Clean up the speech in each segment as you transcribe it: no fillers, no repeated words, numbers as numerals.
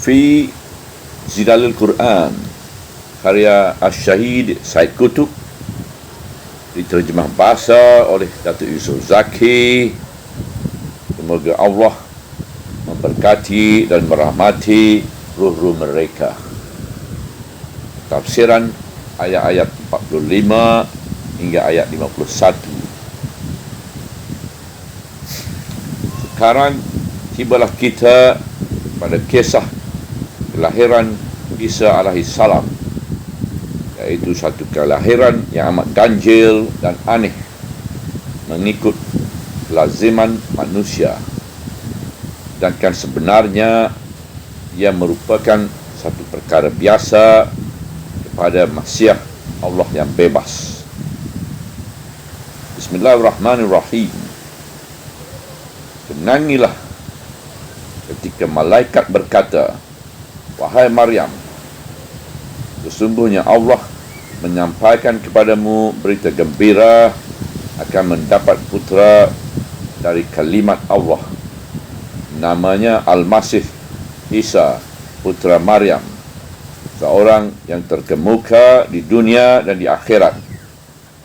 fi Zilalul Quran karya Asy-Syahid Said Qutb, diterjemah bahasa oleh Datuk Yusof Zaki. Semoga Allah memberkati dan merahmati ruh-ruh mereka. Tafsiran ayat-ayat 45 hingga ayat 51. Sekarang tibalah kita pada kisah kelahiran Isa alaihissalam, iaitu satu kelahiran yang amat ganjil dan aneh mengikut laziman manusia, sedangkan sebenarnya ia merupakan satu perkara biasa kepada Masiah Allah yang bebas. Bismillahirrahmanirrahim. Kenangilah ketika malaikat berkata, "Wahai Maryam, sesungguhnya Allah menyampaikan kepadamu berita gembira akan mendapat putra dari kalimat Allah. Namanya Al-Masih Isa, putra Maryam, seorang yang terkemuka di dunia dan di akhirat,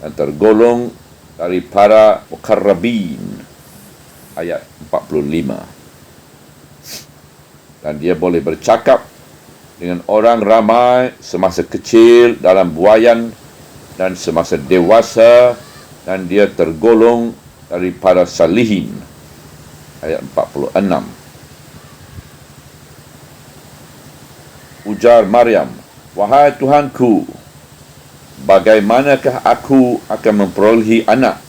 dan tergolong dari para muqarrabin." Ayat 45. Dan dia boleh bercakap dengan orang ramai semasa kecil dalam buayan dan semasa dewasa, dan dia tergolong dari para salihin. Ayat 46. Ujar Maryam, "Wahai Tuhanku, bagaimanakah aku akan memperolehi anak,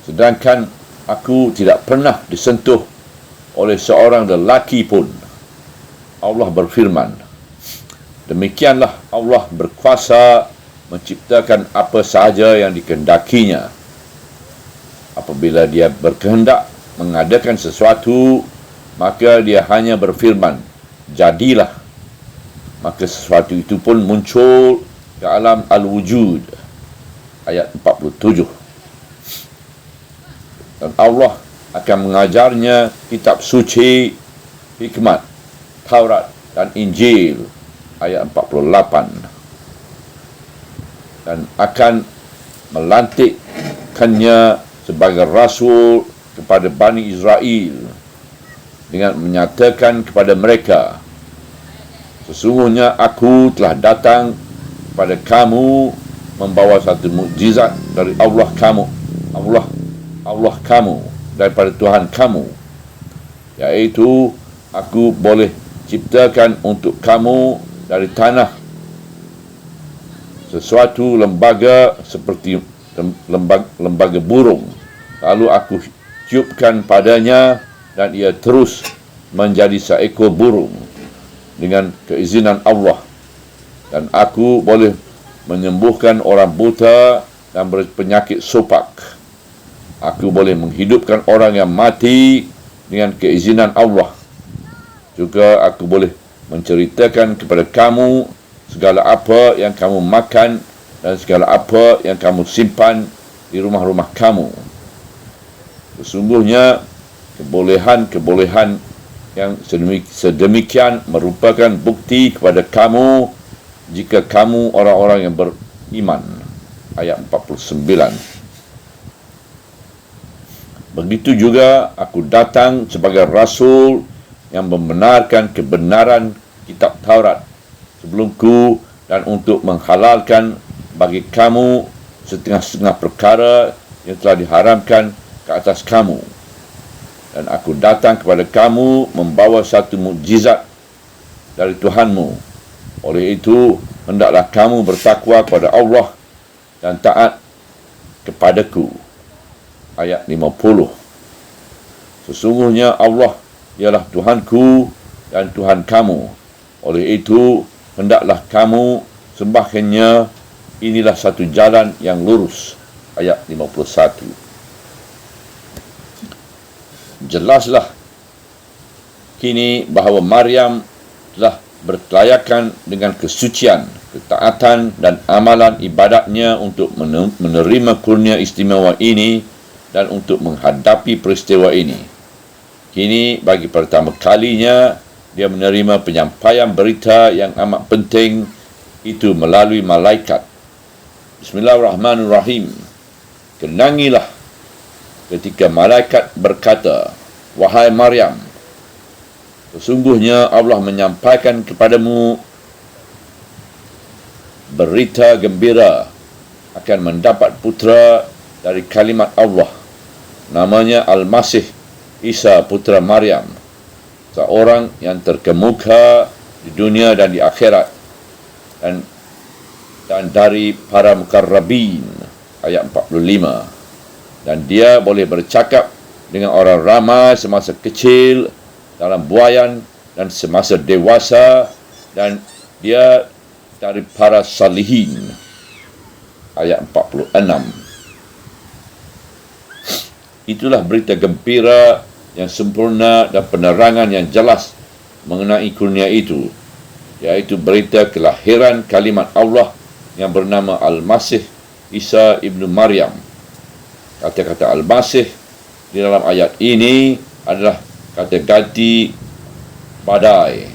sedangkan aku tidak pernah disentuh oleh seorang lelaki pun?" Allah berfirman, "Demikianlah Allah berkuasa menciptakan apa sahaja yang dikehendakinya. Apabila dia berkehendak mengadakan sesuatu, maka dia hanya berfirman, jadilah. Maka sesuatu itu pun muncul ke alam al-wujud." Ayat 47. Dan Allah akan mengajarnya kitab suci, hikmat, Taurat dan Injil. Ayat 48. Dan akan melantikkannya sebagai rasul kepada Bani Israel dengan menyatakan kepada mereka, "Sesungguhnya aku telah datang kepada kamu membawa satu mukjizat dari Allah kamu daripada Tuhan kamu, yaitu aku boleh ciptakan untuk kamu dari tanah sesuatu lembaga seperti lembaga burung. Lalu aku tiupkan padanya dan ia terus menjadi seekor burung dengan keizinan Allah. Dan aku boleh menyembuhkan orang buta dan berpenyakit sopak. Aku boleh menghidupkan orang yang mati dengan keizinan Allah. Juga aku boleh menceritakan kepada kamu segala apa yang kamu makan dan segala apa yang kamu simpan di rumah-rumah kamu. Sesungguhnya kebolehan-kebolehan yang sedemikian merupakan bukti kepada kamu jika kamu orang-orang yang beriman." Ayat 49. Begitu juga aku datang sebagai rasul yang membenarkan kebenaran kitab Taurat sebelumku, dan untuk menghalalkan bagi kamu setengah-setengah perkara yang telah diharamkan ke atas kamu. Dan aku datang kepada kamu membawa satu mukjizat dari Tuhanmu. Oleh itu, hendaklah kamu bertakwa kepada Allah dan taat kepadaku. Ayat 50. Sesungguhnya Allah ialah Tuhanku dan Tuhan kamu. Oleh itu, hendaklah kamu sembahkannya. Inilah satu jalan yang lurus. Ayat 51. Jelaslah kini bahawa Maryam telah berkelayakan dengan kesucian, ketaatan dan amalan ibadatnya untuk menerima kurnia istimewa ini dan untuk menghadapi peristiwa ini. Kini bagi pertama kalinya dia menerima penyampaian berita yang amat penting itu melalui malaikat. Bismillahirrahmanirrahim. Kenangilah ketika malaikat berkata, "Wahai Maryam, sesungguhnya Allah menyampaikan kepadamu berita gembira akan mendapat putera dari kalimat Allah. Namanya Al-Masih Isa putera Maryam, seorang yang terkemuka di dunia dan di akhirat, dan dari para mukarrabin." Ayat 45. Dan dia boleh bercakap dengan orang ramai semasa kecil, dalam buayan, dan semasa dewasa, dan dia dari para salihin. Ayat 46. Itulah berita gembira yang sempurna dan penerangan yang jelas mengenai kurnia itu, yaitu berita kelahiran kalimat Allah yang bernama Al-Masih Isa ibnu Maryam. Kata-kata Al-Masih di dalam ayat ini adalah kata ganti badai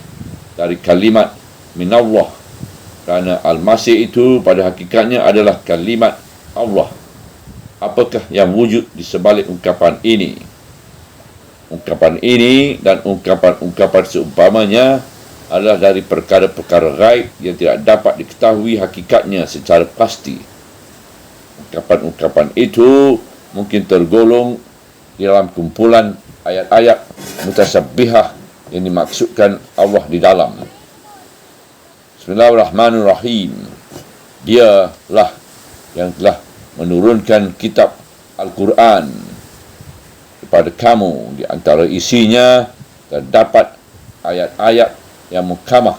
dari kalimat minallah, kerana Al-Masih itu pada hakikatnya adalah kalimat Allah. Apakah yang wujud di sebalik ungkapan ini? Ungkapan ini dan ungkapan-ungkapan seumpamanya adalah dari perkara-perkara gaib yang tidak dapat diketahui hakikatnya secara pasti. Ungkapan-ungkapan itu mungkin tergolong di dalam kumpulan ayat-ayat mutasabbihah yang dimaksudkan Allah di dalam. Bismillahirrahmanirrahim. Dialah yang telah menurunkan kitab Al-Quran kepada kamu. Di antara isinya terdapat ayat-ayat yang muhkamah.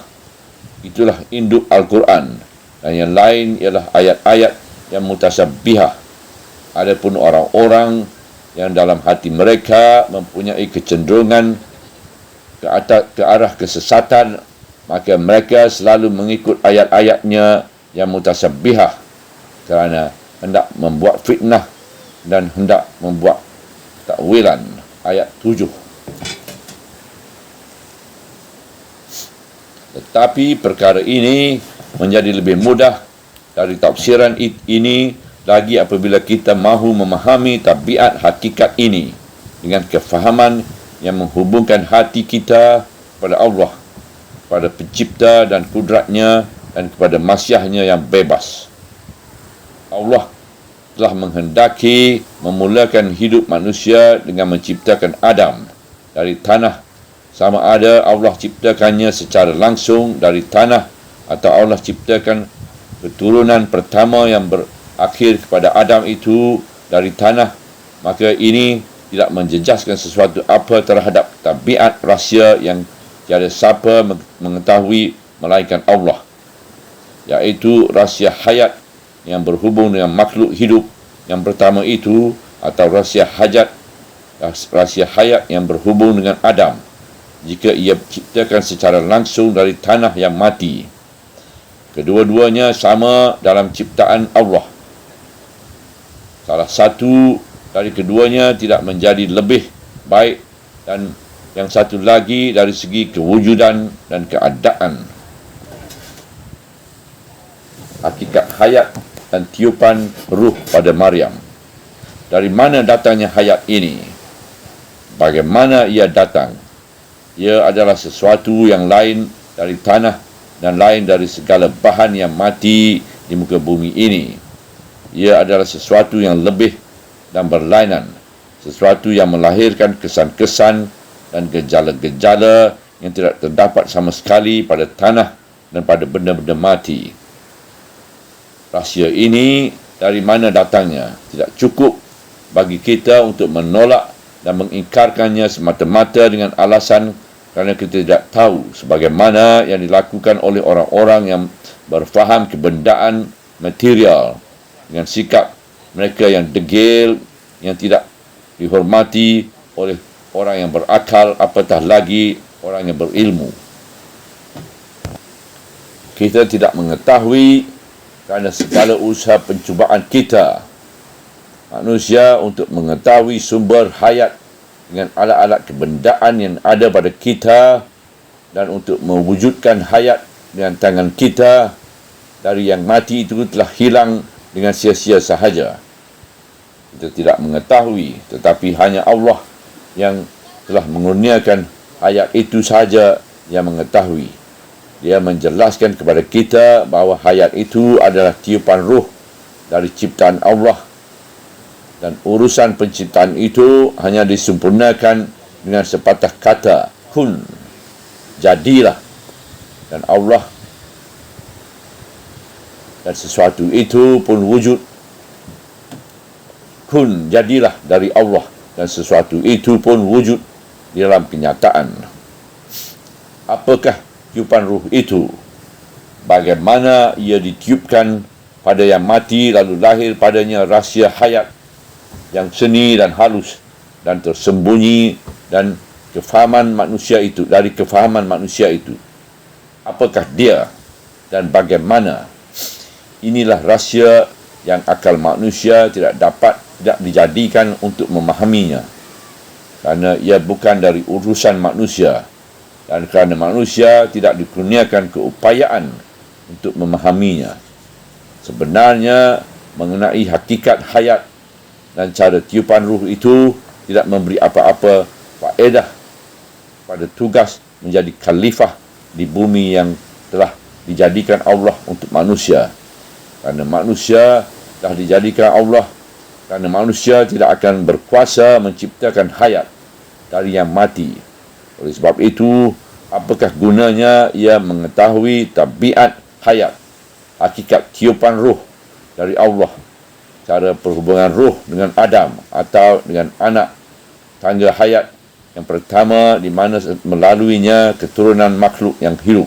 Itulah induk Al-Quran. Dan yang lain ialah ayat-ayat yang mutasabbihah. Adapun orang-orang yang dalam hati mereka mempunyai kecenderungan ke arah kesesatan, maka mereka selalu mengikut ayat-ayatnya yang mutasabbihah kerana hendak membuat fitnah dan hendak membuat takwilan. Ayat 7. Tetapi perkara ini menjadi lebih mudah dari tafsiran ini lagi apabila kita mahu memahami tabiat hakikat ini dengan kefahaman yang menghubungkan hati kita kepada Allah, pada pencipta dan kudratnya, dan kepada masyiahnya yang bebas. Allah telah menghendaki memulakan hidup manusia dengan menciptakan Adam dari tanah, sama ada Allah ciptakannya secara langsung dari tanah atau Allah ciptakan keturunan pertama yang berakhir kepada Adam itu dari tanah, maka ini tidak menjejaskan sesuatu apa terhadap tabiat rahsia yang tiada siapa mengetahui melainkan Allah, iaitu rahsia hayat yang berhubung dengan makhluk hidup yang pertama itu, atau rahsia hayat yang berhubung dengan Adam jika ia ciptakan secara langsung dari tanah yang mati. Kedua-duanya sama dalam ciptaan Allah. Salah satu dari keduanya tidak menjadi lebih baik dan yang satu lagi dari segi kewujudan dan keadaan. Hakikat hayat dan tiupan ruh pada Maryam. Dari mana datangnya hayat ini? Bagaimana ia datang? Ia adalah sesuatu yang lain dari tanah dan lain dari segala bahan yang mati di muka bumi ini. Ia adalah sesuatu yang lebih dan berlainan, sesuatu yang melahirkan kesan-kesan dan gejala-gejala yang tidak terdapat sama sekali pada tanah dan pada benda-benda mati. Rahsia ini dari mana datangnya? Tidak cukup bagi kita untuk menolak dan mengingkarkannya semata-mata dengan alasan kerana kita tidak tahu sebagaimana yang dilakukan oleh orang-orang yang berfaham kebendaan material dengan sikap mereka yang degil, yang tidak dihormati oleh orang yang berakal, apatah lagi orang yang berilmu. Kita tidak mengetahui kerana segala usaha pencubaan kita manusia untuk mengetahui sumber hayat dengan alat-alat kebendaan yang ada pada kita dan untuk mewujudkan hayat dengan tangan kita. Dari yang mati itu telah hilang dengan sia-sia sahaja. Kita tidak mengetahui, tetapi hanya Allah yang telah mengurniakan hayat itu sahaja yang mengetahui. Dia menjelaskan kepada kita bahawa hayat itu adalah tiupan ruh dari ciptaan Allah, dan urusan penciptaan itu hanya disempurnakan dengan sepatah kata, kun, jadilah. Dan Allah, dan sesuatu itu pun wujud. Kun, jadilah dari Allah, dan sesuatu itu pun wujud di dalam kenyataan. Apakah tiupan ruh itu? Bagaimana ia ditiupkan pada yang mati, lalu lahir padanya rahsia hayat yang seni dan halus dan tersembunyi dan kefahaman manusia itu, dari kefahaman manusia itu. Apakah dia dan bagaimana? Inilah rahsia yang akal manusia tidak dijadikan untuk memahaminya, kerana ia bukan dari urusan manusia, dan kerana manusia tidak dikurniakan keupayaan untuk memahaminya. Sebenarnya mengenai hakikat hayat dan cara tiupan ruh itu tidak memberi apa-apa faedah pada tugas menjadi khalifah di bumi yang telah dijadikan Allah untuk manusia. Kerana manusia telah dijadikan Allah, kerana manusia tidak akan berkuasa menciptakan hayat dari yang mati. Oleh sebab itu, apakah gunanya ia mengetahui tabiat hayat, hakikat tiupan ruh dari Allah, cara perhubungan ruh dengan Adam atau dengan anak tangga hayat yang pertama, di mana melaluinya keturunan makhluk yang hidup.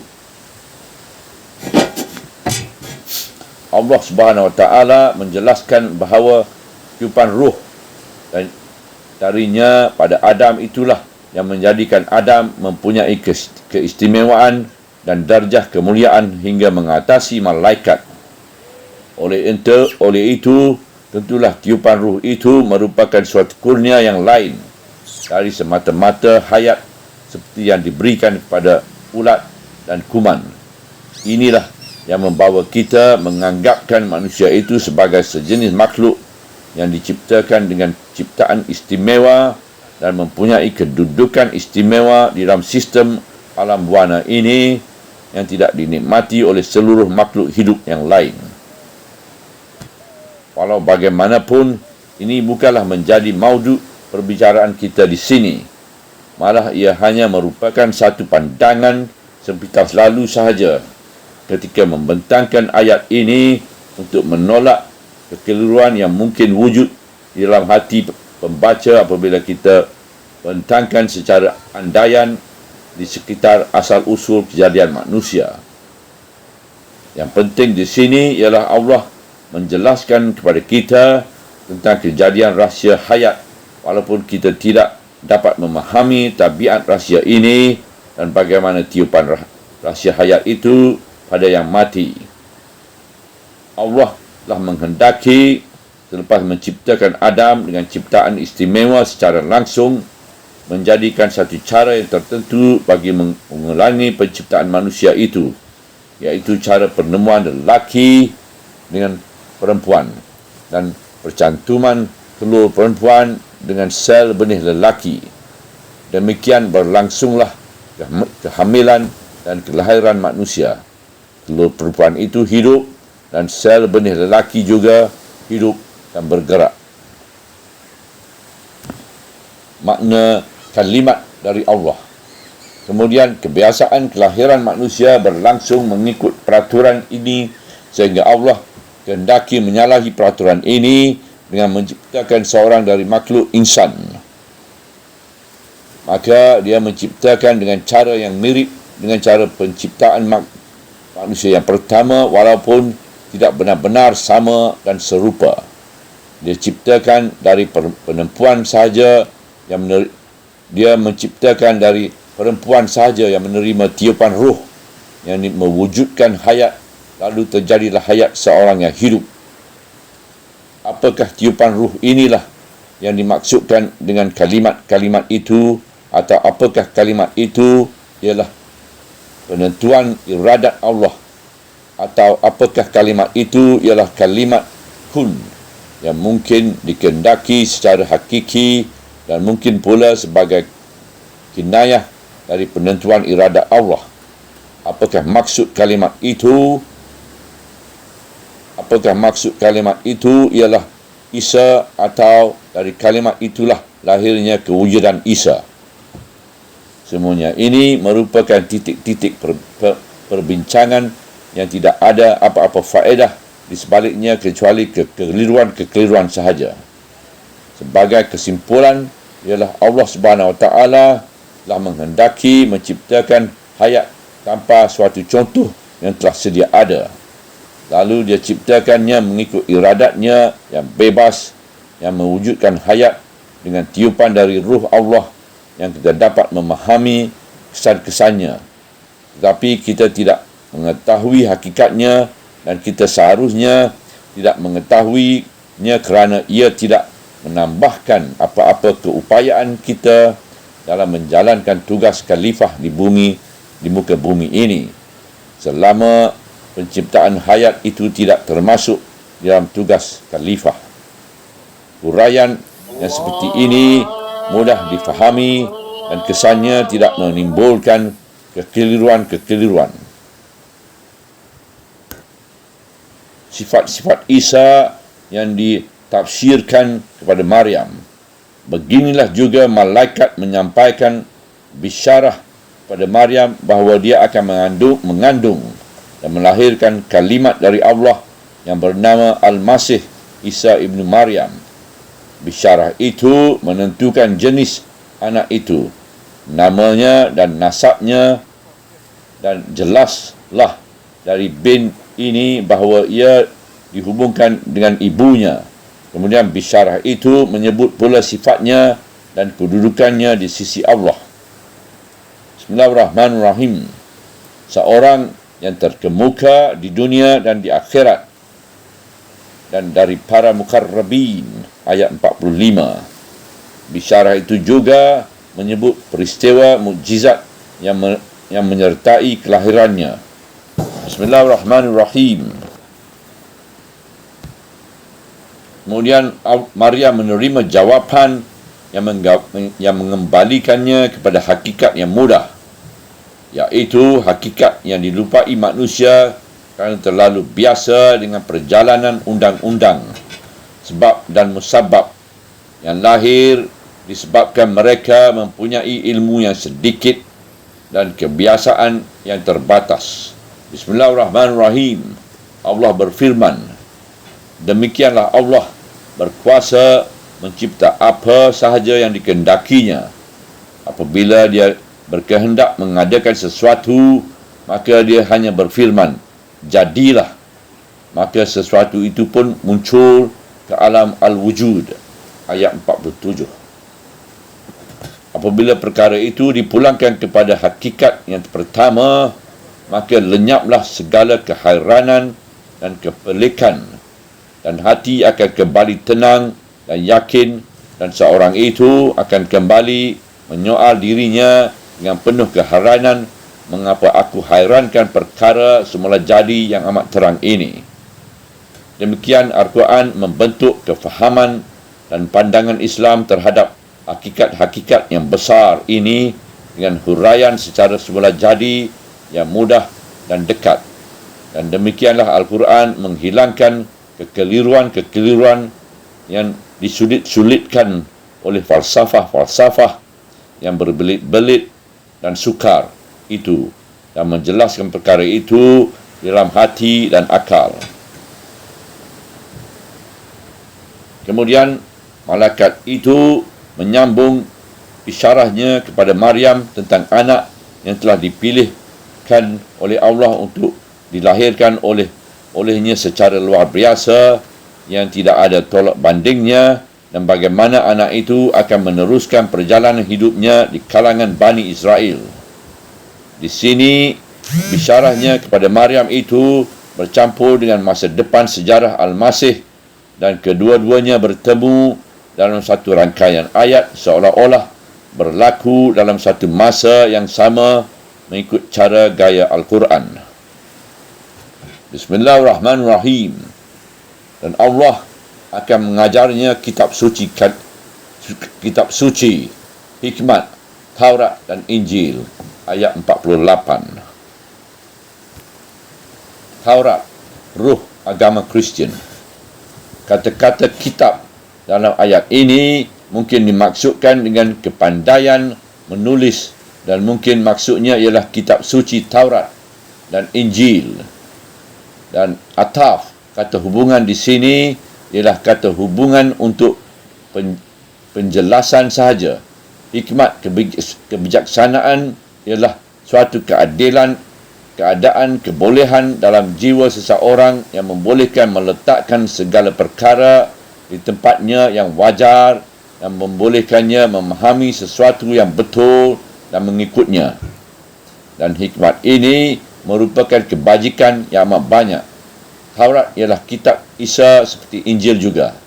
Allah Subhanahu Wa Taala menjelaskan bahawa tiupan ruh dan darinya pada Adam itulah yang menjadikan Adam mempunyai keistimewaan dan darjah kemuliaan hingga mengatasi malaikat. Oleh itu, tentulah tiupan ruh itu merupakan suatu kurnia yang lain dari semata-mata hayat seperti yang diberikan kepada ulat dan kuman. Inilah yang membawa kita menganggapkan manusia itu sebagai sejenis makhluk yang diciptakan dengan ciptaan istimewa dan mempunyai kedudukan istimewa di dalam sistem alam buana ini yang tidak dinikmati oleh seluruh makhluk hidup yang lain. Walau bagaimanapun, ini bukanlah menjadi maudhu perbicaraan kita di sini. Malah ia hanya merupakan satu pandangan sepintas lalu sahaja ketika membentangkan ayat ini untuk menolak kekeliruan yang mungkin wujud di dalam hati pembaca apabila kita bentangkan secara andaian di sekitar asal-usul kejadian manusia. Yang penting di sini ialah Allah menjelaskan kepada kita tentang kejadian rahsia hayat, walaupun kita tidak dapat memahami tabiat rahsia ini dan bagaimana tiupan rahsia hayat itu pada yang mati. Allah telah menghendaki selepas menciptakan Adam dengan ciptaan istimewa secara langsung, menjadikan satu cara yang tertentu bagi mengulangi penciptaan manusia itu, iaitu cara penemuan lelaki dengan perempuan dan percantuman telur perempuan dengan sel benih lelaki. Demikian berlangsunglah kehamilan dan kelahiran manusia. Telur perempuan itu hidup dan sel benih lelaki juga hidup dan bergerak. Makna kalimat dari Allah. Kemudian kebiasaan kelahiran manusia berlangsung mengikut peraturan ini, sehingga Allah kehendaki menyalahi peraturan ini dengan menciptakan seorang dari makhluk insan. Maka dia menciptakan dengan cara yang mirip dengan cara penciptaan manusia yang pertama, walaupun tidak benar-benar sama dan serupa. Dia ciptakan dari perempuan sahaja yang dia menciptakan dari perempuan sahaja yang menerima tiupan ruh yang mewujudkan hayat, lalu terjadilah hayat seorang yang hidup. Apakah tiupan ruh inilah yang dimaksudkan dengan kalimat-kalimat itu, atau apakah kalimat itu ialah penentuan iradat Allah, atau apakah kalimat itu ialah kalimat kun yang mungkin dikehendaki secara hakiki dan mungkin pula sebagai kinayah dari penentuan iradat Allah. Apakah maksud kalimat itu ialah Isa, atau dari kalimat itulah lahirnya kewujudan Isa. Semuanya ini merupakan titik-titik perbincangan yang tidak ada apa-apa faedah di sebaliknya kecuali kekeliruan sahaja. Sebagai kesimpulan ialah Allah Subhanahu Wa Taala telah menghendaki menciptakan hayat tanpa suatu contoh yang telah sedia ada. Lalu dia ciptakannya mengikut iradatnya yang bebas, yang mewujudkan hayat dengan tiupan dari ruh Allah yang kita dapat memahami kesan-kesannya. Tetapi kita tidak mengetahui hakikatnya, dan kita seharusnya tidak mengetahuinya kerana ia tidak menambahkan apa-apa keupayaan kita dalam menjalankan tugas khalifah di muka bumi ini, selama penciptaan hayat itu tidak termasuk dalam tugas khalifah. Huraian yang seperti ini mudah difahami dan kesannya tidak menimbulkan kekeliruan. Sifat-sifat Isa yang ditafsirkan kepada Maryam. Beginilah juga malaikat menyampaikan bisyarah pada Maryam bahawa dia akan mengandung dan melahirkan kalimat dari Allah yang bernama Al-Masih Isa ibnu Maryam. Bisyarah itu menentukan jenis anak itu, namanya dan nasabnya, dan jelaslah dari bin ini bahawa ia dihubungkan dengan ibunya. Kemudian bisyarah itu menyebut pula sifatnya dan kedudukannya di sisi Allah. Bismillahirrahmanirrahim. Seorang yang terkemuka di dunia dan di akhirat, dan dari para mukarrabin, ayat 45. Bisyarah itu juga menyebut peristiwa mukjizat yang menyertai kelahirannya. Bismillahirrahmanirrahim. Kemudian Maryam menerima jawapan yang mengembalikannya kepada hakikat yang mudah, iaitu hakikat yang dilupai manusia kerana terlalu biasa dengan perjalanan undang-undang, sebab dan musabab yang lahir disebabkan mereka mempunyai ilmu yang sedikit dan kebiasaan yang terbatas. Bismillahirrahmanirrahim. Allah berfirman, demikianlah Allah berkuasa mencipta apa sahaja yang dikehendakinya. Apabila dia berkehendak mengadakan sesuatu, maka dia hanya berfirman, jadilah. Maka sesuatu itu pun muncul ke alam al-wujud. Ayat 47. Apabila perkara itu dipulangkan kepada hakikat yang pertama, maka lenyaplah segala kehairanan dan kepelikan, dan hati akan kembali tenang dan yakin, dan seorang itu akan kembali menyoal dirinya dengan penuh keheranan, mengapa aku hairankan perkara semula jadi yang amat terang ini. Demikian Al-Quran membentuk kefahaman dan pandangan Islam terhadap hakikat-hakikat yang besar ini dengan huraian secara semula jadi yang mudah dan dekat. Dan demikianlah Al-Quran menghilangkan kekeliruan-kekeliruan yang disulit-sulitkan oleh falsafah-falsafah yang berbelit-belit dan sukar itu, dan menjelaskan perkara itu dalam hati dan akal. Kemudian malaikat itu menyambung isyarahnya kepada Maryam tentang anak yang telah dipilihkan oleh Allah untuk dilahirkan olehnya secara luar biasa yang tidak ada tolak bandingnya, dan bagaimana anak itu akan meneruskan perjalanan hidupnya di kalangan Bani Israel. Di sini bisyarahnya kepada Maryam itu bercampur dengan masa depan sejarah Al-Masih, dan kedua-duanya bertemu dalam satu rangkaian ayat seolah-olah berlaku dalam satu masa yang sama mengikut cara gaya Al-Quran. Bismillahirrahmanirrahim. Dan Allah akan mengajarnya kitab suci, hikmat, Taurat dan Injil. Ayat 48. Taurat, ruh agama Kristian. Kata-kata kitab dalam ayat ini mungkin dimaksudkan dengan kepandaian menulis, dan mungkin maksudnya ialah kitab suci Taurat dan Injil. Dan ataf, kata hubungan di sini ialah kata hubungan untuk penjelasan sahaja. Hikmat, kebijaksanaan ialah suatu keadaan, kebolehan dalam jiwa seseorang yang membolehkan meletakkan segala perkara di tempatnya yang wajar, yang membolehkannya memahami sesuatu yang betul dan mengikutnya. Dan hikmat ini merupakan kebajikan yang amat banyak. Taurat ialah kitab Isa seperti Injil juga.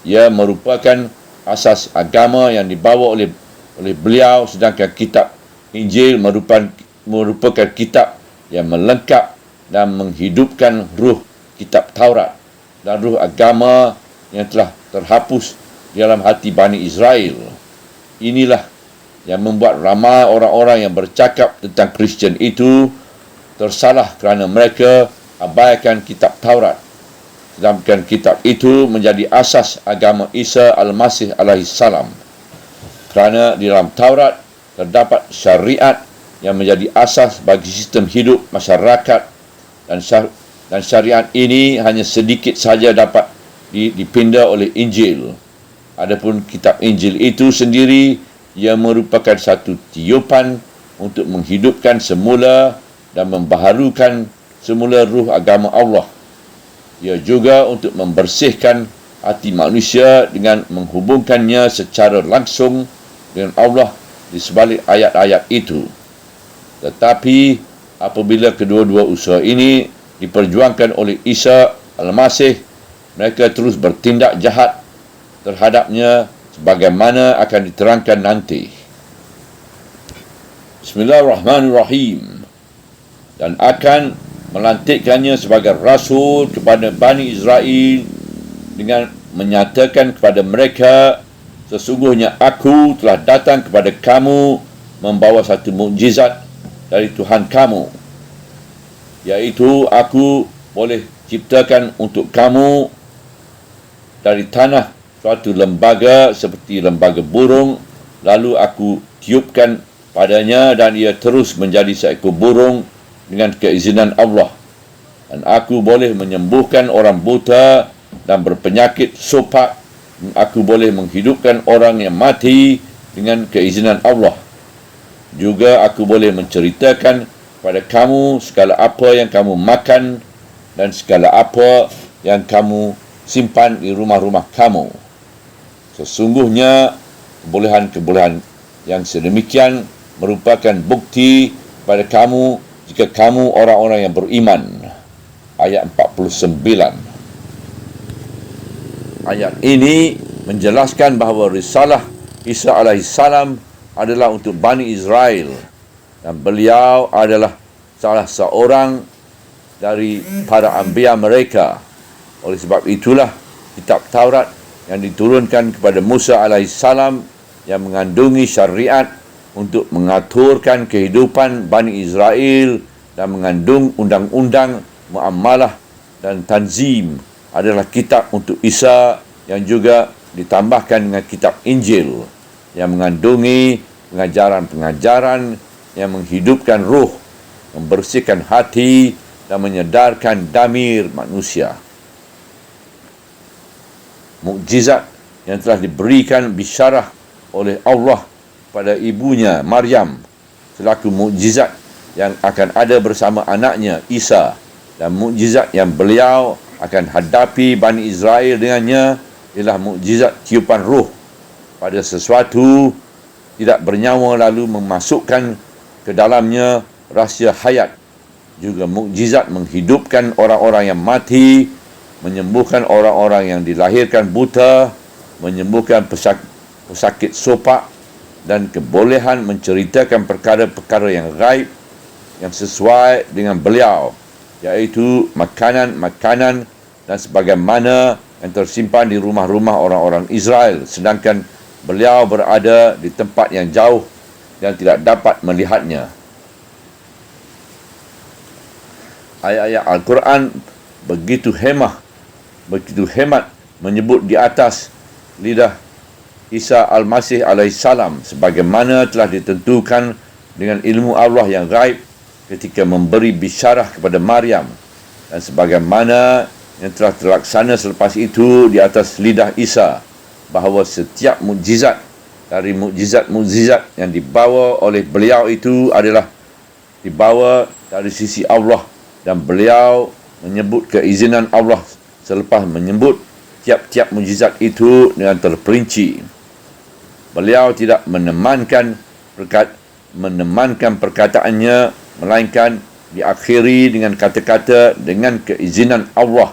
Ia merupakan asas agama yang dibawa oleh beliau, sedangkan kitab Injil merupakan kitab yang melengkap dan menghidupkan ruh kitab Taurat dan ruh agama yang telah terhapus di dalam hati Bani Israel. Inilah yang membuat ramai orang-orang yang bercakap tentang Kristian itu tersalah kerana mereka abaikan kitab Taurat. Sedangkan kitab itu menjadi asas agama Isa Al-Masih alaihissalam. Kerana di dalam Taurat terdapat syariat yang menjadi asas bagi sistem hidup masyarakat, dan syariat ini hanya sedikit saja dapat dipinda oleh Injil. Adapun kitab Injil itu sendiri, ia merupakan satu tiupan untuk menghidupkan semula dan membaharukan semula ruh agama Allah. Ia juga untuk membersihkan hati manusia dengan menghubungkannya secara langsung dengan Allah di sebalik ayat-ayat itu. Tetapi apabila kedua-dua usaha ini diperjuangkan oleh Isa Al-Masih, mereka terus bertindak jahat terhadapnya sebagaimana akan diterangkan nanti. Bismillahirrahmanirrahim. Dan akan melantikkannya sebagai rasul kepada Bani Israel dengan menyatakan kepada mereka, sesungguhnya aku telah datang kepada kamu membawa satu mukjizat dari Tuhan kamu, iaitu aku boleh ciptakan untuk kamu dari tanah suatu lembaga seperti lembaga burung, lalu aku tiupkan padanya dan ia terus menjadi seekor burung dengan keizinan Allah. Dan aku boleh menyembuhkan orang buta dan berpenyakit sopak. Aku boleh menghidupkan orang yang mati dengan keizinan Allah. Juga aku boleh menceritakan kepada kamu segala apa yang kamu makan dan segala apa yang kamu simpan di rumah-rumah kamu. Sesungguhnya kebolehan-kebolehan yang sedemikian merupakan bukti pada kamu jika kamu orang-orang yang beriman. Ayat 49. Ayat ini menjelaskan bahawa risalah Isa alaihissalam adalah untuk Bani Israel, dan beliau adalah salah seorang dari para anbiya mereka. Oleh sebab itulah kitab Taurat yang diturunkan kepada Musa alaihissalam yang mengandungi syariat untuk mengaturkan kehidupan Bani Israel dan mengandung undang-undang, muamalah dan tanzim adalah kitab untuk Isa yang juga ditambahkan dengan kitab Injil yang mengandungi pengajaran-pengajaran yang menghidupkan ruh, membersihkan hati dan menyedarkan damir manusia. Mukjizat yang telah diberikan bisyarah oleh Allah pada ibunya Maryam selaku mukjizat yang akan ada bersama anaknya Isa, dan mukjizat yang beliau akan hadapi Bani Israel dengannya ialah mukjizat tiupan ruh pada sesuatu tidak bernyawa lalu memasukkan ke dalamnya rahsia hayat. Juga mukjizat menghidupkan orang-orang yang mati, menyembuhkan orang-orang yang dilahirkan buta, menyembuhkan pesakit sopak, dan kebolehan menceritakan perkara-perkara yang gaib yang sesuai dengan beliau, iaitu makanan-makanan dan sebagaimana yang tersimpan di rumah-rumah orang-orang Israel, sedangkan beliau berada di tempat yang jauh dan tidak dapat melihatnya. Ayat-ayat Al-Quran begitu hemat menyebut di atas lidah Isa Al-Masih alaihissalam sebagaimana telah ditentukan dengan ilmu Allah yang gaib ketika memberi bisyarah kepada Maryam, dan sebagaimana yang telah terlaksana selepas itu di atas lidah Isa, bahawa setiap mukjizat dari mukjizat-mukjizat yang dibawa oleh beliau itu adalah dibawa dari sisi Allah, dan beliau menyebut keizinan Allah selepas menyebut tiap-tiap mukjizat itu dengan terperinci. Beliau tidak menemankan perkataannya, melainkan diakhiri dengan kata-kata dengan keizinan Allah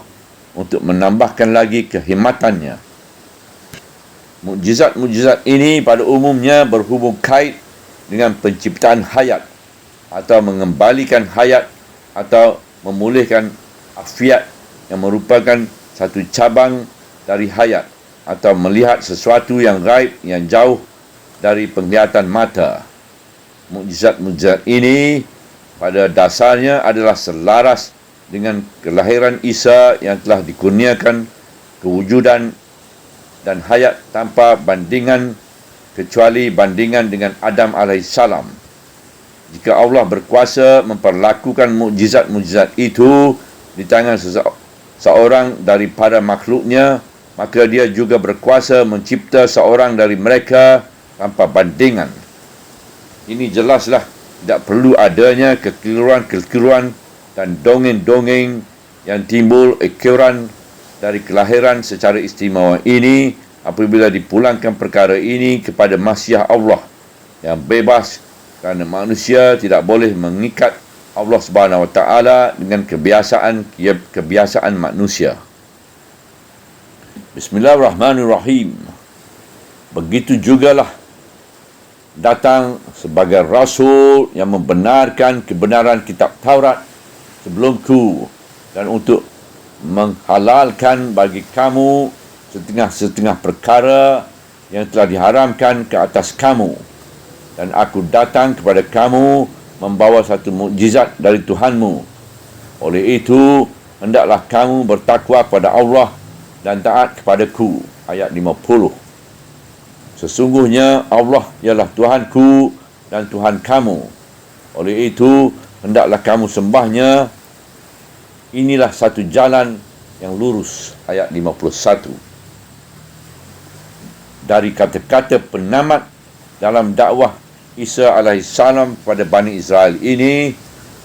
untuk menambahkan lagi kehimatannya. Mukjizat-mukjizat ini pada umumnya berhubung kait dengan penciptaan hayat, atau mengembalikan hayat, atau memulihkan afiat yang merupakan satu cabang dari hayat, atau melihat sesuatu yang gaib yang jauh dari penglihatan mata. Mukjizat-mukjizat ini pada dasarnya adalah selaras dengan kelahiran Isa yang telah dikurniakan kewujudan dan hayat tanpa bandingan kecuali bandingan dengan Adam alaihissalam. Jika Allah berkuasa memperlakukan mukjizat-mukjizat itu di tangan seorang daripada makhluknya, maka dia juga berkuasa mencipta seorang dari mereka tanpa bandingan. Ini jelaslah tidak perlu adanya kekeliruan dan dongeng-dongeng yang timbul akiran dari kelahiran secara istimewa ini apabila dipulangkan perkara ini kepada masyiah Allah yang bebas, kerana manusia tidak boleh mengikat Allah Subhanahu Wa Taala dengan kebiasaan manusia. Bismillahirrahmanirrahim. Begitu jugalah datang sebagai rasul yang membenarkan kebenaran kitab Taurat sebelumku, dan untuk menghalalkan bagi kamu setengah-setengah perkara yang telah diharamkan ke atas kamu. Dan aku datang kepada kamu membawa satu mukjizat dari Tuhanmu. Oleh itu, hendaklah kamu bertakwa kepada Allah dan taat kepadaku. Ayat 50. Sesungguhnya Allah ialah Tuhanku dan Tuhan kamu. Oleh itu, hendaklah kamu sembahnya. Inilah satu jalan yang lurus. Ayat 51. Dari kata-kata penamat dalam dakwah Isa alaihissalam kepada Bani Israel ini,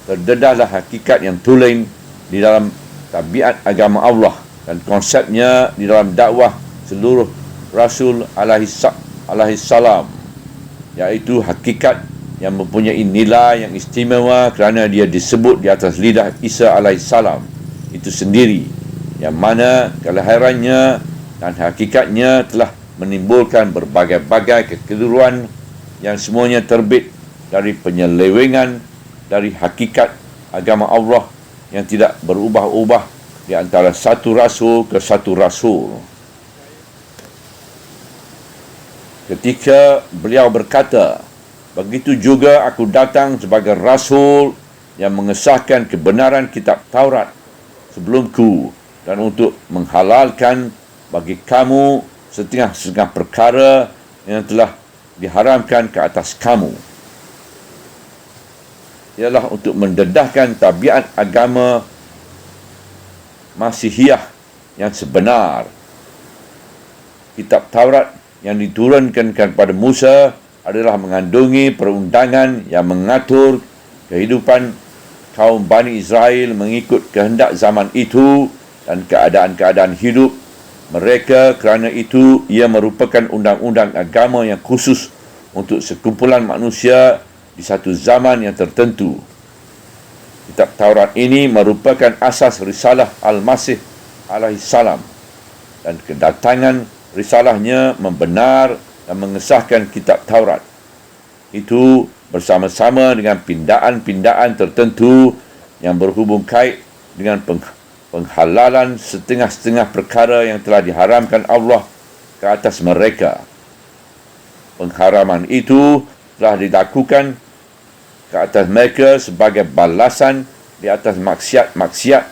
terdedahlah hakikat yang tulen di dalam tabiat agama Allah dan konsepnya di dalam dakwah seluruh Rasul alaihissalam, iaitu hakikat yang mempunyai nilai yang istimewa kerana dia disebut di atas lidah Isa alaihissalam itu sendiri, yang mana kelahirannya dan hakikatnya telah menimbulkan berbagai-bagai kekeliruan yang semuanya terbit dari penyelewengan dari hakikat agama Allah yang tidak berubah-ubah di antara satu rasul ke satu rasul. Ketika beliau berkata, begitu juga aku datang sebagai rasul yang mengesahkan kebenaran kitab Taurat sebelumku, dan untuk menghalalkan bagi kamu setengah-setengah perkara yang telah diharamkan ke atas kamu, ialah untuk mendedahkan tabiat agama Masihiyah yang sebenar. Kitab Taurat yang diturunkan kepada Musa adalah mengandungi perundangan yang mengatur kehidupan kaum Bani Israel mengikut kehendak zaman itu dan keadaan-keadaan hidup mereka. Kerana itu, ia merupakan undang-undang agama yang khusus untuk sekumpulan manusia di satu zaman yang tertentu. Kitab Taurat ini merupakan asas risalah Al-Masih alaihissalam, dan kedatangan risalahnya membenar dan mengesahkan kitab Taurat itu bersama-sama dengan pindaan-pindaan tertentu yang berhubung kait dengan penghalalan setengah-setengah perkara yang telah diharamkan Allah ke atas mereka. Pengharaman itu telah dilakukan ke atas mereka sebagai balasan di atas maksiat-maksiat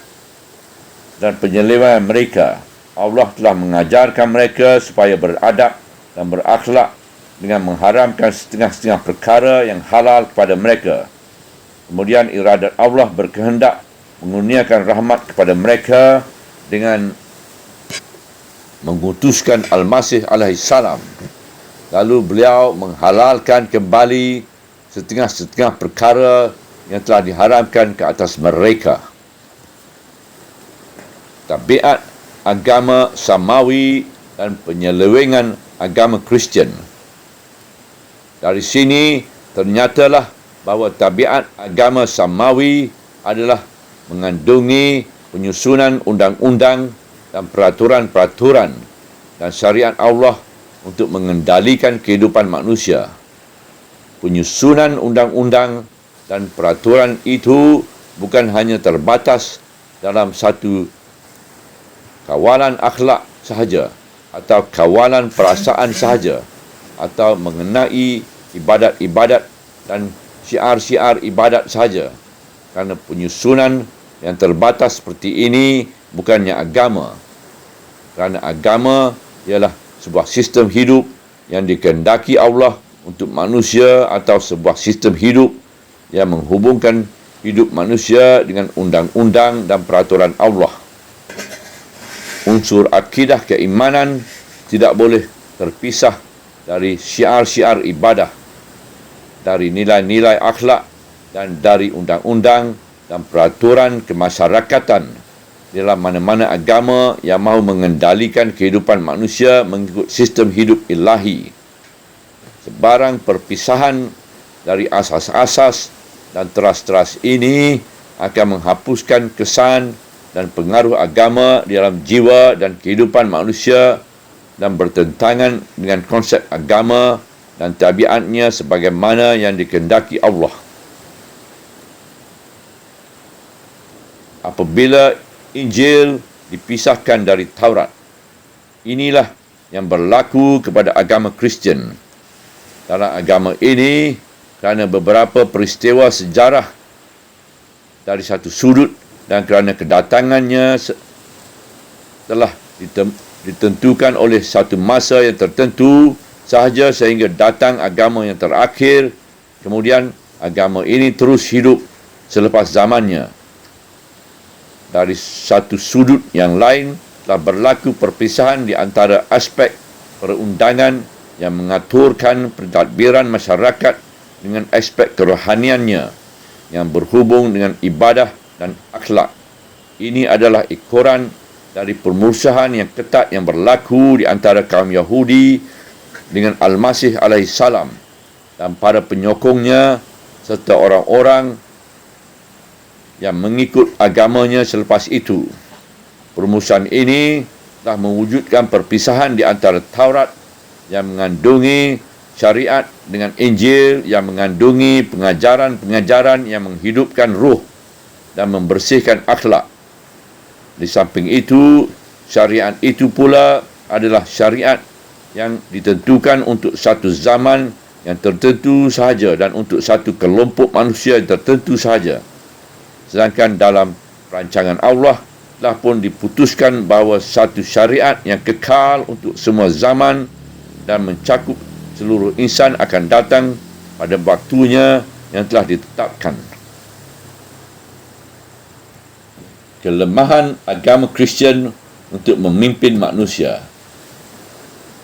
dan penyelewengan mereka. Allah telah mengajarkan mereka supaya beradab dan berakhlak dengan mengharamkan setengah-setengah perkara yang halal kepada mereka. Kemudian iradat Allah berkehendak mengurniakan rahmat kepada mereka dengan mengutuskan Al-Masih alaihissalam. Lalu beliau menghalalkan kembali setengah-setengah perkara yang telah diharamkan ke atas mereka. Tabiat agama samawi dan penyelewengan agama Kristian. Dari sini ternyatalah bahawa tabiat agama samawi adalah mengandungi penyusunan undang-undang dan peraturan-peraturan dan syariat Allah untuk mengendalikan kehidupan manusia. Penyusunan undang-undang dan peraturan itu bukan hanya terbatas dalam satu kawalan akhlak sahaja atau kawalan perasaan sahaja atau mengenai ibadat-ibadat dan syiar-syiar ibadat sahaja. Kerana penyusunan yang terbatas seperti ini bukannya agama. Kerana agama ialah sebuah sistem hidup yang dikehendaki Allah untuk manusia atau sebuah sistem hidup yang menghubungkan hidup manusia dengan undang-undang dan peraturan Allah. Unsur akidah keimanan tidak boleh terpisah dari syiar-syiar ibadah, dari nilai-nilai akhlak dan dari undang-undang dan peraturan kemasyarakatan dalam mana-mana agama yang mahu mengendalikan kehidupan manusia mengikut sistem hidup ilahi. Sebarang perpisahan dari asas-asas dan teras-teras ini akan menghapuskan kesan dan pengaruh agama di dalam jiwa dan kehidupan manusia dan bertentangan dengan konsep agama dan tabiatnya sebagaimana yang dikehendaki Allah. Apabila Injil dipisahkan dari Taurat, inilah yang berlaku kepada agama Kristian. Dalam agama ini, kerana beberapa peristiwa sejarah dari satu sudut dan kerana kedatangannya telah ditentukan oleh satu masa yang tertentu sahaja sehingga datang agama yang terakhir, kemudian agama ini terus hidup selepas zamannya. Dari satu sudut yang lain telah berlaku perpisahan di antara aspek perundangan yang mengaturkan pentadbiran masyarakat dengan aspek kerohaniannya yang berhubung dengan ibadah dan akhlak. Ini adalah ekoran dari permusuhan yang ketat yang berlaku di antara kaum Yahudi dengan Al-Masih alaihissalam dan para penyokongnya serta orang-orang yang mengikut agamanya selepas itu. Permusuhan ini telah mewujudkan perpisahan di antara Taurat yang mengandungi syariat dengan Injil yang mengandungi pengajaran-pengajaran yang menghidupkan ruh dan membersihkan akhlak. Di samping itu, syariat itu pula adalah syariat yang ditentukan untuk satu zaman yang tertentu sahaja dan untuk satu kelompok manusia yang tertentu sahaja. Sedangkan dalam rancangan Allah telah pun diputuskan bahawa satu syariat yang kekal untuk semua zaman dan mencakup seluruh insan akan datang pada waktunya yang telah ditetapkan. Kelemahan agama Kristian untuk memimpin manusia.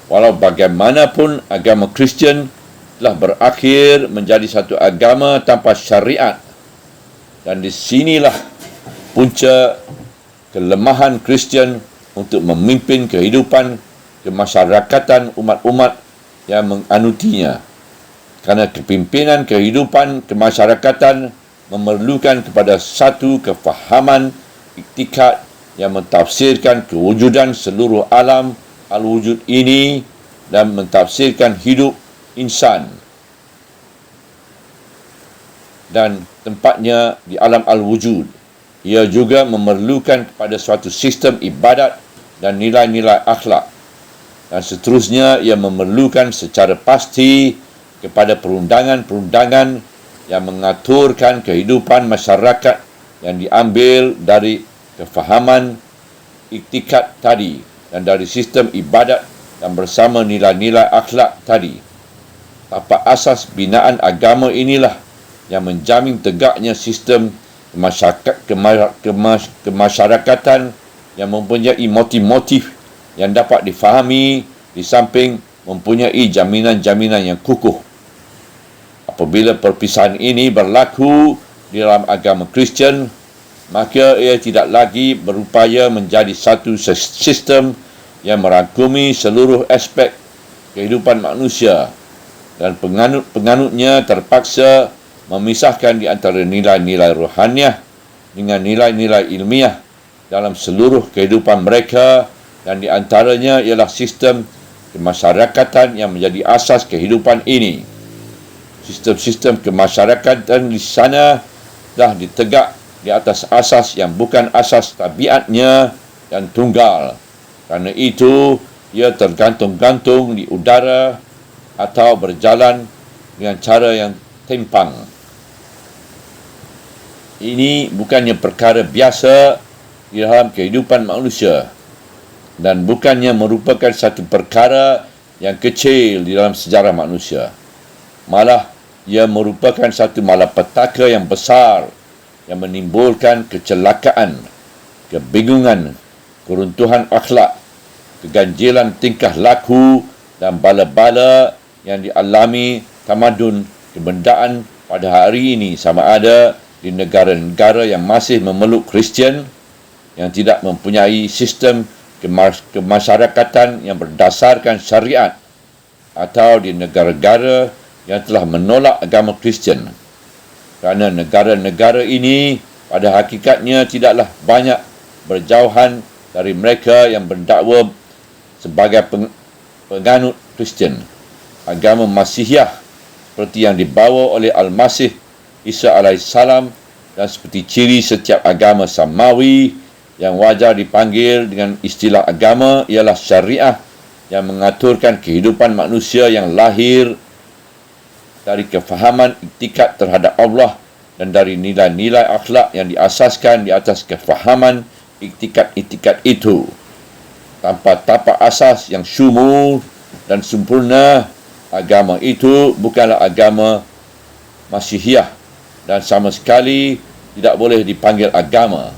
Walau bagaimanapun agama Kristian telah berakhir menjadi satu agama tanpa syariat, dan di sinilah punca kelemahan Kristian untuk memimpin kehidupan kemasyarakatan umat-umat yang menganutinya. Kerana kepimpinan kehidupan kemasyarakatan memerlukan kepada satu kefahaman iktikad yang mentafsirkan kewujudan seluruh alam al-wujud ini dan mentafsirkan hidup insan. dan tempatnya di alam al-wujud. Ia juga memerlukan kepada suatu sistem ibadat dan nilai-nilai akhlak. Dan seterusnya, ia memerlukan secara pasti kepada perundangan-perundangan yang mengaturkan kehidupan masyarakat yang diambil dari kefahaman iktikad tadi dan dari sistem ibadat dan bersama nilai-nilai akhlak tadi. Tapak asas binaan agama inilah yang menjamin tegaknya sistem kemasyarakatan yang mempunyai motif-motif yang dapat difahami di samping mempunyai jaminan-jaminan yang kukuh. Apabila perpisahan ini berlaku di dalam agama Kristian, maka ia tidak lagi berupaya menjadi satu sistem yang merangkumi seluruh aspek kehidupan manusia dan penganut-penganutnya terpaksa memisahkan di antara nilai-nilai rohaniah dengan nilai-nilai ilmiah dalam seluruh kehidupan mereka, dan di antaranya ialah sistem kemasyarakatan yang menjadi asas kehidupan ini. Sistem-sistem kemasyarakatan di sana dah ditegak di atas asas yang bukan asas tabiatnya dan tunggal. Kerana itu, ia tergantung-gantung di udara atau berjalan dengan cara yang timpang. Ini bukannya perkara biasa di dalam kehidupan manusia dan bukannya merupakan satu perkara yang kecil di dalam sejarah manusia. Malah, ia merupakan satu malapetaka yang besar yang menimbulkan kecelakaan, kebingungan, keruntuhan akhlak, keganjilan tingkah laku dan bala-bala yang dialami tamadun kebendaan pada hari ini, sama ada di negara-negara yang masih memeluk Kristian, yang tidak mempunyai sistem kemasyarakatan yang berdasarkan syariat, atau di negara-negara yang telah menolak agama Kristian. Kerana negara-negara ini pada hakikatnya tidaklah banyak berjauhan dari mereka yang berdakwa sebagai penganut Kristian. Agama Masihiyah seperti yang dibawa oleh Al-Masih Isa alaihissalam dan seperti ciri setiap agama samawi yang wajar dipanggil dengan istilah agama ialah syariah yang mengaturkan kehidupan manusia yang lahir dari kefahaman iktikad terhadap Allah dan dari nilai-nilai akhlak yang diasaskan di atas kefahaman iktikad-iktikad itu. Tanpa tapak asas yang syumul dan sempurna, agama itu bukanlah agama Masihiyah dan sama sekali tidak boleh dipanggil agama.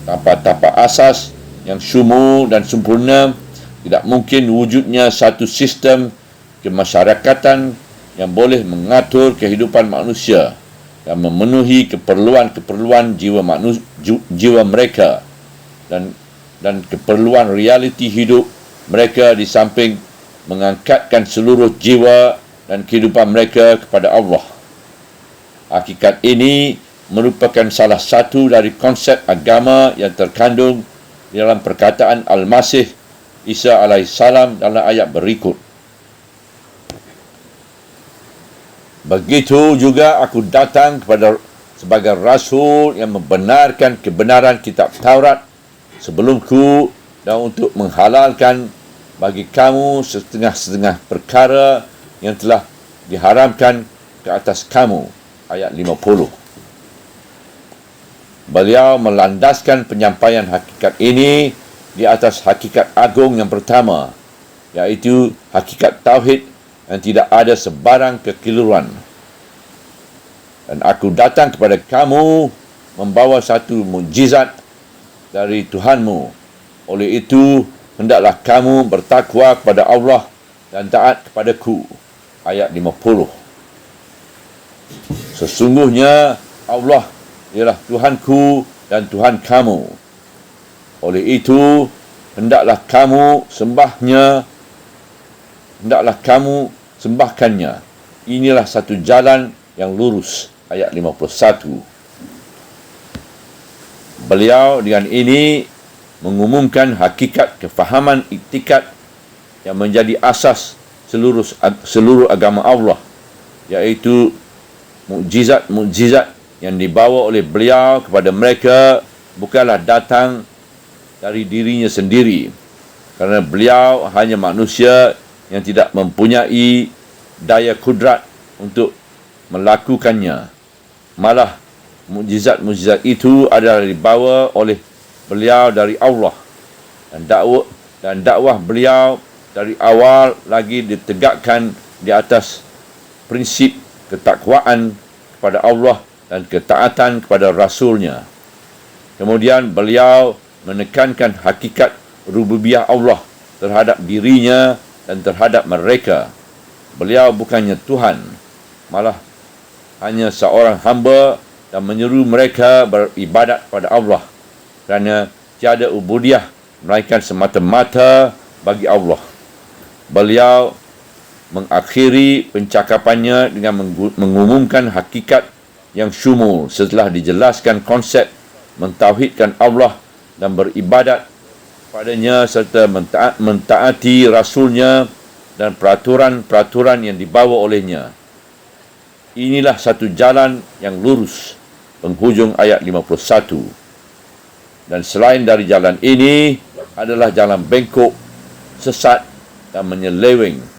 Tanpa tapak asas yang syumul dan sempurna, tidak mungkin wujudnya satu sistem kemasyarakatan yang boleh mengatur kehidupan manusia dan memenuhi keperluan-keperluan jiwa mereka dan keperluan realiti hidup mereka, di samping mengangkatkan seluruh jiwa dan kehidupan mereka kepada Allah. Hakikat ini merupakan salah satu dari konsep agama yang terkandung di dalam perkataan Al-Masih Isa alaihissalam dalam ayat berikut. Begitu juga aku datang sebagai rasul yang membenarkan kebenaran kitab Taurat sebelumku dan untuk menghalalkan bagi kamu setengah-setengah perkara yang telah diharamkan ke atas kamu. Ayat 50. Beliau melandaskan penyampaian hakikat ini di atas hakikat agung yang pertama, iaitu hakikat tauhid yang tidak ada sebarang kekeliruan. Dan aku datang kepada kamu membawa satu mukjizat dari Tuhanmu. Oleh itu, hendaklah kamu bertakwa kepada Allah dan taat kepadaku. Ayat 50. Sesungguhnya Allah ialah Tuhanku dan Tuhan kamu. Oleh itu, hendaklah kamu sembahkannya. Inilah satu jalan yang lurus. Ayat 51. Beliau dengan ini mengumumkan hakikat kefahaman iktikad yang menjadi asas seluruh agama Allah, iaitu mukjizat yang dibawa oleh beliau kepada mereka bukanlah datang dari dirinya sendiri, kerana beliau hanya manusia yang tidak mempunyai daya kudrat untuk melakukannya. Malah mukjizat-mukjizat itu adalah dibawa oleh beliau dari Allah, dan dakwah beliau dari awal lagi ditegakkan di atas prinsip ketakwaan kepada Allah dan ketaatan kepada Rasulnya. Kemudian beliau menekankan hakikat rububiyah Allah terhadap dirinya dan terhadap mereka. Beliau bukannya Tuhan, malah hanya seorang hamba, dan menyeru mereka beribadat pada Allah, kerana tiada ubudiyah melainkan semata-mata bagi Allah. Beliau mengakhiri pencakapannya dengan mengumumkan hakikat yang syumul setelah dijelaskan konsep mentauhidkan Allah dan beribadat padanya serta mentaati Rasulnya dan peraturan-peraturan yang dibawa olehnya. Inilah satu jalan yang lurus, penghujung ayat 51. Dan selain dari jalan ini adalah jalan bengkok, sesat dan menyeleweng.